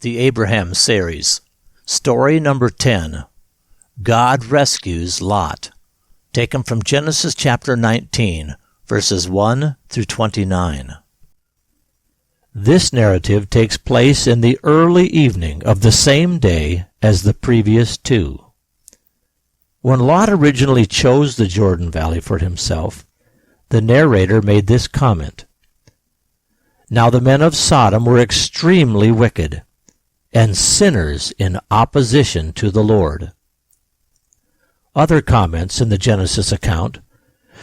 The Abraham Series. Story number 10. God Rescues Lot. Taken from Genesis chapter 19, verses 1 through 29. This narrative takes place in the early evening of the same day as the previous two. When Lot originally chose the Jordan Valley for himself, the narrator made this comment: "Now the men of Sodom were extremely wicked, and sinners in opposition to the Lord." Other comments in the Genesis account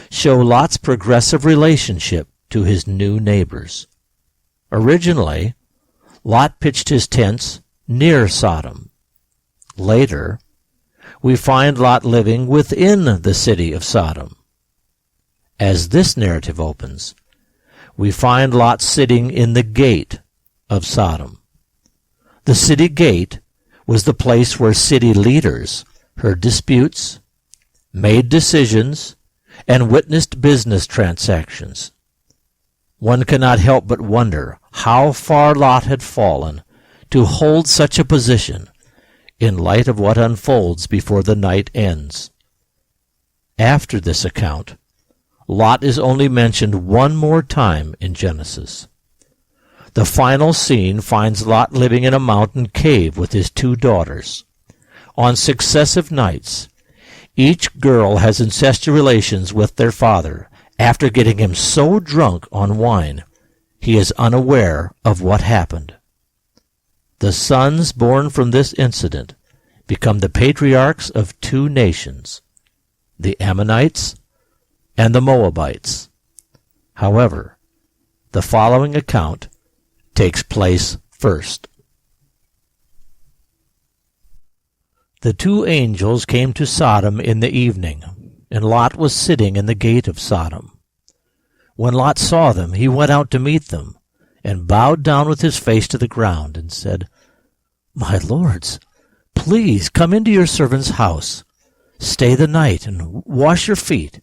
show Lot's progressive relationship to his new neighbors. Originally, Lot pitched his tents near Sodom. Later, we find Lot living within the city of Sodom. As this narrative opens, we find Lot sitting in the gate of Sodom. The city gate was the place where city leaders heard disputes, made decisions, and witnessed business transactions. One cannot help but wonder how far Lot had fallen to hold such a position in light of what unfolds before the night ends. After this account, Lot is only mentioned one more time in Genesis. The final scene finds Lot living in a mountain cave with his two daughters. On successive nights, each girl has incestual relations with their father after getting him so drunk on wine he is unaware of what happened. The sons born from this incident become the patriarchs of two nations, the Ammonites and the Moabites. However, the following account takes place first. The two angels came to Sodom in the evening, and Lot was sitting in the gate of Sodom. When Lot saw them, he went out to meet them, and bowed down with his face to the ground, and said, "My lords, please come into your servant's house. Stay the night, and wash your feet.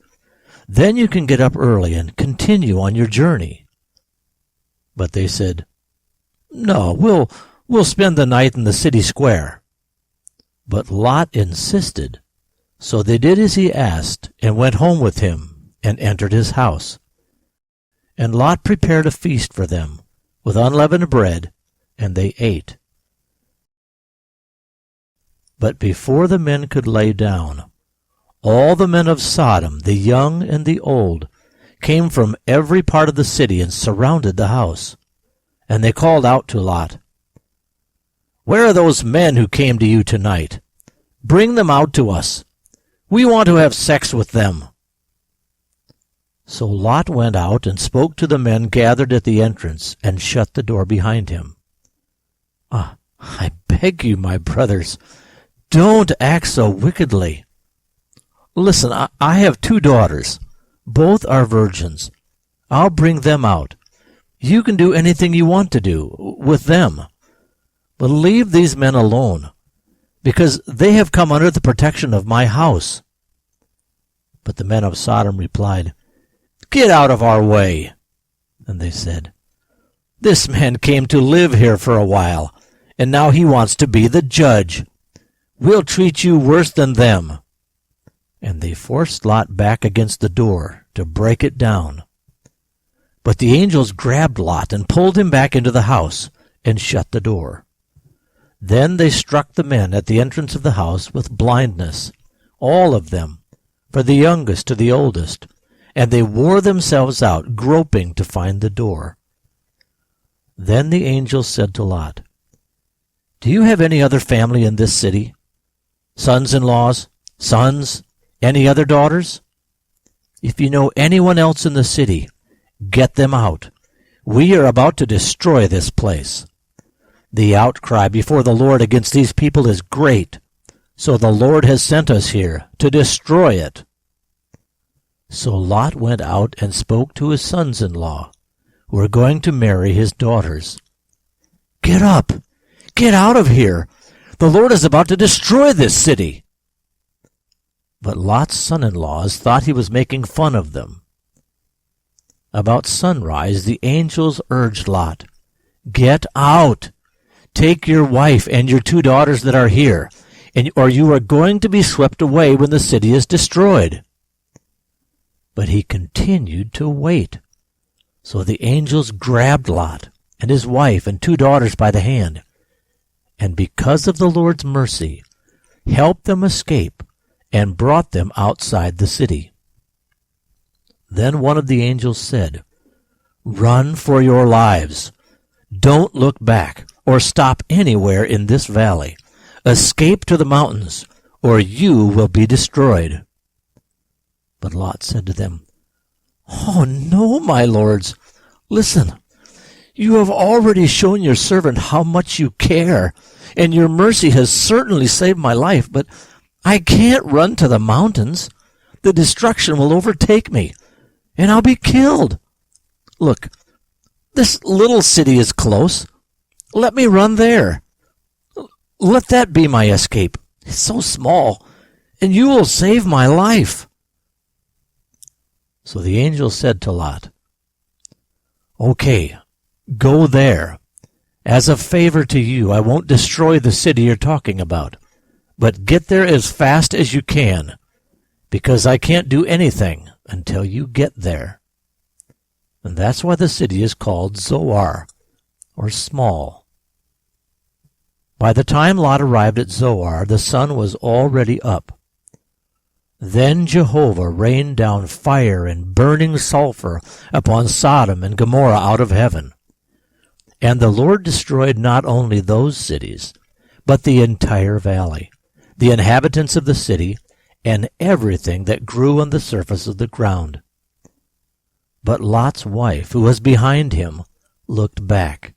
Then you can get up early and continue on your journey." But they said, "No, we'll spend the night in the city square." But Lot insisted, so they did as he asked, and went home with him, and entered his house. And Lot prepared a feast for them, with unleavened bread, and they ate. But before the men could lay down, all the men of Sodom, the young and the old, came from every part of the city and surrounded the house. And they called out to Lot, "Where are those men who came to you tonight? Bring them out to us. We want to have sex with them." So Lot went out and spoke to the men gathered at the entrance and shut the door behind him. I beg you, my brothers, don't act so wickedly. Listen, I have two daughters. Both are virgins. I'll bring them out. You can do anything you want to do with them. But leave these men alone, because they have come under the protection of my house." But the men of Sodom replied, "Get out of our way." And they said, "This man came to live here for a while, and now he wants to be the judge. We'll treat you worse than them." And they forced Lot back against the door to break it down. But the angels grabbed Lot and pulled him back into the house and shut the door. Then they struck the men at the entrance of the house with blindness, all of them, from the youngest to the oldest, and they wore themselves out, groping to find the door. Then the angels said to Lot, "Do you have any other family in this city? Sons-in-laws, sons, any other daughters? If you know anyone else in the city, get them out. We are about to destroy this place. The outcry before the Lord against these people is great, so the Lord has sent us here to destroy it." So Lot went out and spoke to his sons-in-law, who were going to marry his daughters. "Get up! Get out of here! The Lord is about to destroy this city." But Lot's son-in-laws thought he was making fun of them. About sunrise the angels urged Lot, "Get out! Take your wife and your 2 daughters that are here, or you are going to be swept away when the city is destroyed." But he continued to wait. So the angels grabbed Lot and his wife and 2 daughters by the hand, and because of the Lord's mercy, helped them escape and brought them outside the city. Then one of the angels said, "Run for your lives. Don't look back or stop anywhere in this valley. Escape to the mountains, or you will be destroyed." But Lot said to them, "Oh, no, my lords. Listen, you have already shown your servant how much you care, and your mercy has certainly saved my life, but I can't run to the mountains. The destruction will overtake me, and I'll be killed. Look, this little city is close. Let me run there. Let that be my escape. It's so small, and you will save my life." So the angel said to Lot, "Okay, go there. As a favor to you, I won't destroy the city you're talking about, but get there as fast as you can, because I can't do anything until you get there." And that's why the city is called Zoar, or small. By the time Lot arrived at Zoar, the sun was already up. Then Jehovah rained down fire and burning sulfur upon Sodom and Gomorrah out of heaven. And the Lord destroyed not only those cities, but the entire valley, the inhabitants of the city, and everything that grew on the surface of the ground. But Lot's wife, who was behind him, looked back,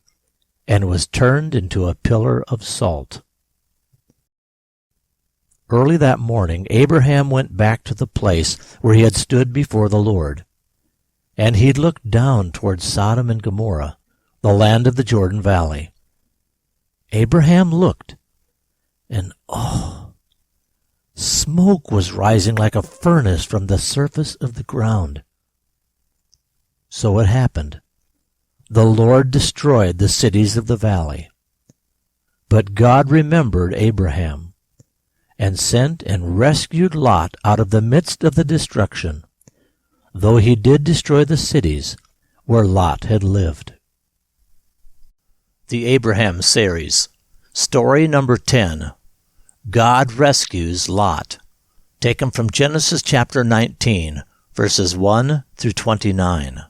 and was turned into a pillar of salt. Early that morning Abraham went back to the place where he had stood before the Lord. And he looked down toward Sodom and Gomorrah, the land of the Jordan Valley. Abraham looked, and smoke was rising like a furnace from the surface of the ground. So it happened. The Lord destroyed the cities of the valley. But God remembered Abraham, and sent and rescued Lot out of the midst of the destruction, though he did destroy the cities where Lot had lived. The Abraham Series, Story number 10, God Rescues Lot, taken from Genesis chapter 19, verses 1 through 29.